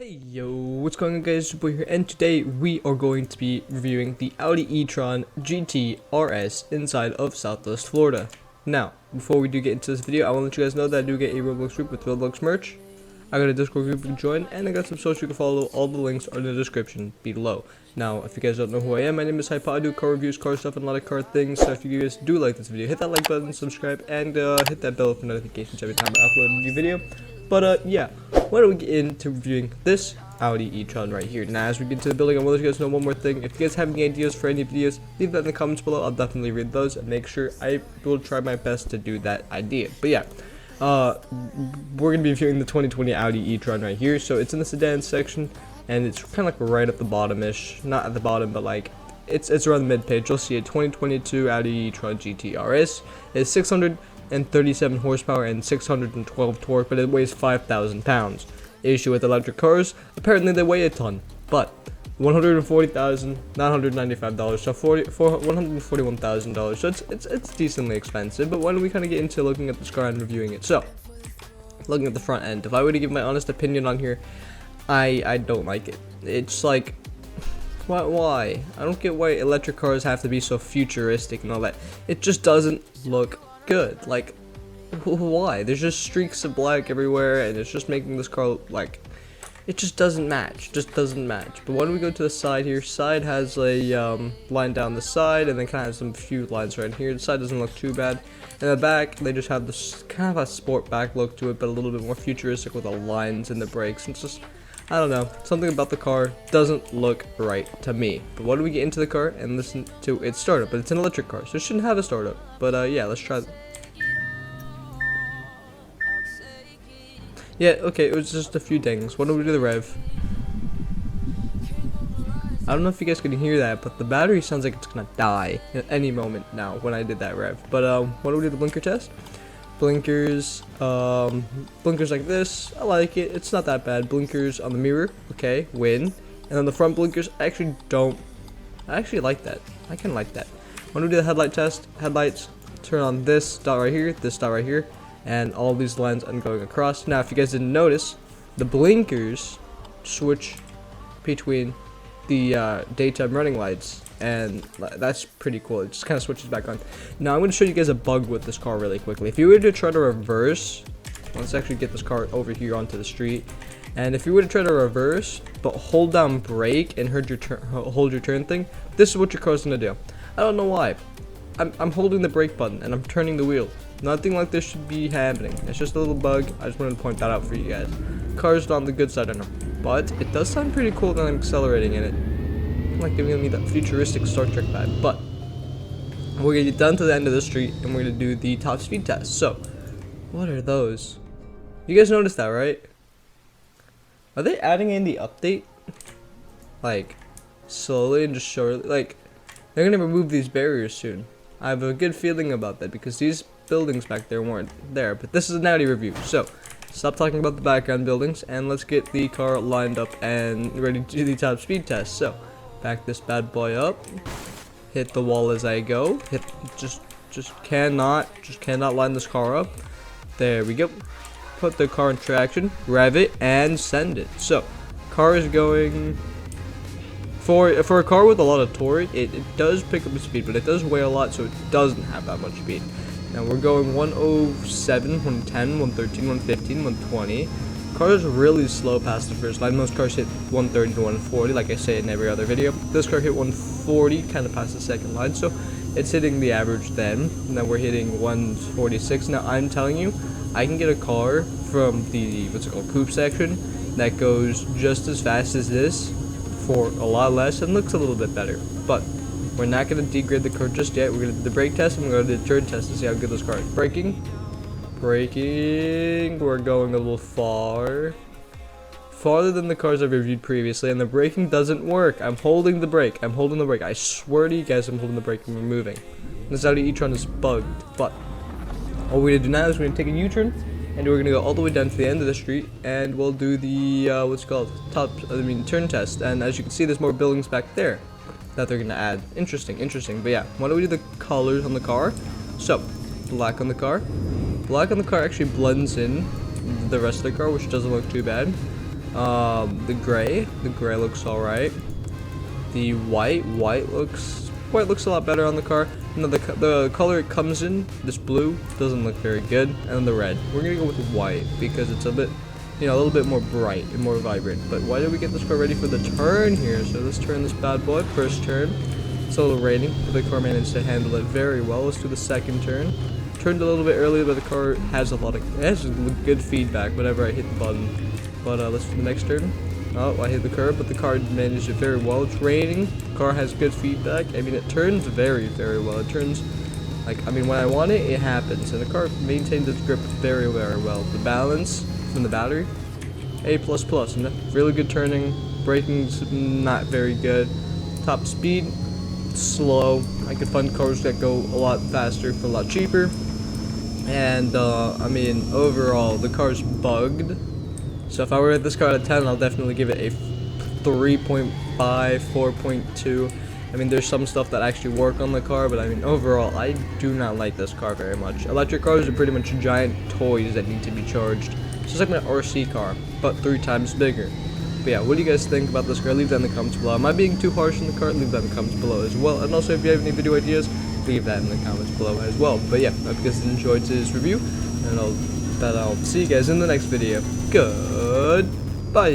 Hey yo, what's going on guys, it's your boy here, and today we are going to be reviewing the Audi E-Tron GT RS inside of Southwest Florida. Now, before we do get into this video, I want to let you guys know that I do get a Roblox group with Roblox merch. I got a Discord group you can join, and I got some social you can follow. All the links are in the description below. Now, if you guys don't know who I am, my name is Heyo. I do car reviews, car stuff, and a lot of car things. So if you guys do like this video, hit that like button, subscribe, and hit that bell for notifications every time I upload a new video. But yeah, why don't we get into reviewing this Audi E-Tron right here. Now, as we get into the building, I want to let you guys know one more thing. If you guys have any ideas for any videos, leave that in the comments below. I'll definitely read those and make sure I will try my best to do that idea. But yeah, we're going to be reviewing the 2020 Audi E-Tron right here. So it's in the sedan section, and it's kind of like right at the bottom-ish. Not at the bottom, but like it's around the mid-page. You'll see a 2022 Audi E-Tron GT RS. It's 637 horsepower and 612 torque, but it weighs 5,000 pounds. Issue with electric cars, apparently they weigh a ton, but $140,995, so $141,000, so it's decently expensive. But why don't we kind of get into looking at this car and reviewing it? So, looking at the front end, if I were to give my honest opinion on here, I don't like it. It's like, why? I don't get why electric cars have to be so futuristic and all that. It just doesn't look good. Like, why? There's just streaks of black everywhere, and it's just making this car like, it just doesn't match. But why don't we go to the side here? Side has a line down the side, and then kind of has some few lines right here. The side doesn't look too bad. In the back, they just have this kind of a sport back look to it, but a little bit more futuristic with the lines and the brakes. It's just, I don't know, something about the car doesn't look right to me. But why don't we get into the car and listen to its startup? But it's an electric car, so it shouldn't have a startup. But yeah, let's try. Yeah, okay, it was just a few things. Why don't we do the rev? I don't know if you guys can hear that, but the battery sounds like it's gonna die at any moment now when I did that rev. But why don't we do the blinker test? Blinkers, blinkers like this, I like it. It's not that bad. Blinkers on the mirror, okay, win. And on the front blinkers, I actually like that. I kind of like that. Why don't we do the headlight test? Headlights, turn on this dot right here, and all these lines I'm going across. Now, if you guys didn't notice, the blinkers switch between the daytime running lights, and that's pretty cool. It just kind of switches back on. Now, I'm going to show you guys a bug with this car really quickly. If you were to try to reverse, let's actually get this car over here onto the street. And if you were to try to reverse, but hold down brake and hold your turn thing, this is what your car's going to do. I don't know why. I'm holding the brake button and I'm turning the wheel. Nothing like this should be happening. It's just a little bug. I just wanted to point that out for you guys. Car's not on the good side, I know, but it does sound pretty cool when I'm accelerating in it. I'm like giving me that futuristic Star Trek vibe. But we're gonna get down to the end of the street and we're gonna do the top speed test. So, what are those? You guys noticed that, right? Are they adding in the update? Like, slowly and just surely? Like, they're gonna remove these barriers soon. I have a good feeling about that because these buildings back there weren't there. But this is an Audi review, so stop talking about the background buildings and let's get the car lined up and ready to do the top speed test. So back this bad boy up, hit the wall as I go, just cannot line this car up. There we go. Put the car in traction, rev it, and send it. So car is going. For a car with a lot of torque, it does pick up the speed, but it does weigh a lot, so it doesn't have that much speed. Now we're going 107, 110, 113, 115, 120. Car is really slow past the first line. Most cars hit 130 to 140, like I say in every other video. This car hit 140, kind of past the second line, so it's hitting the average then. Now we're hitting 146. Now I'm telling you, I can get a car from the, coupe section that goes just as fast as this for a lot less and looks a little bit better. But we're not going to degrade the car just yet. We're going to do the brake test and we're going to do the turn test to see how good this car is. Braking, we're going a little farther than the cars I've reviewed previously, and the braking doesn't work. I'm holding the brake. I swear to you guys, I'm holding the brake and we're moving. This Audi E-Tron is bugged. But all we're going to do now is we're going to take a U-turn and we're going to go all the way down to the end of the street and we'll do the turn test. And as you can see, there's more buildings back there that they're going to add. Interesting. But yeah, why don't we do the colors on the car? So, black on the car. Black on the car actually blends in the rest of the car, which doesn't look too bad. The gray looks alright. The white looks a lot better on the car. No, the color it comes in, this blue, doesn't look very good. And then the red. We're gonna go with the white because it's a bit, you know, a little bit more bright and more vibrant. But why did we get this car ready for the turn here? So let's turn this bad boy, first turn. It's a little raining, but the car managed to handle it very well. Let's do the second turn. Turned a little bit early, but the car has good feedback whenever I hit the button. But let's do the next turn. Oh, I hit the curb, but the car managed it very well. It's raining. The car has good feedback. I mean, it turns very, very well. It turns, like, I mean, when I want it, it happens. And the car maintains its grip very, very well. The balance from the battery, A++. Really good turning. Braking's not very good. Top speed, slow. I could find cars that go a lot faster for a lot cheaper. And, I mean, overall, the car's bugged. So if I were at this car at 10, I'll definitely give it a 3.5, 4.2. I mean, there's some stuff that actually work on the car, but I mean, overall, I do not like this car very much. Electric cars are pretty much giant toys that need to be charged. It's just like my RC car, but 3 times bigger. But yeah, what do you guys think about this car? Leave that in the comments below. Am I being too harsh on the car? Leave that in the comments below as well. And also, if you have any video ideas, leave that in the comments below as well. But yeah, I hope you guys enjoyed today's review, and I'll see you guys in the next video. Goodbye.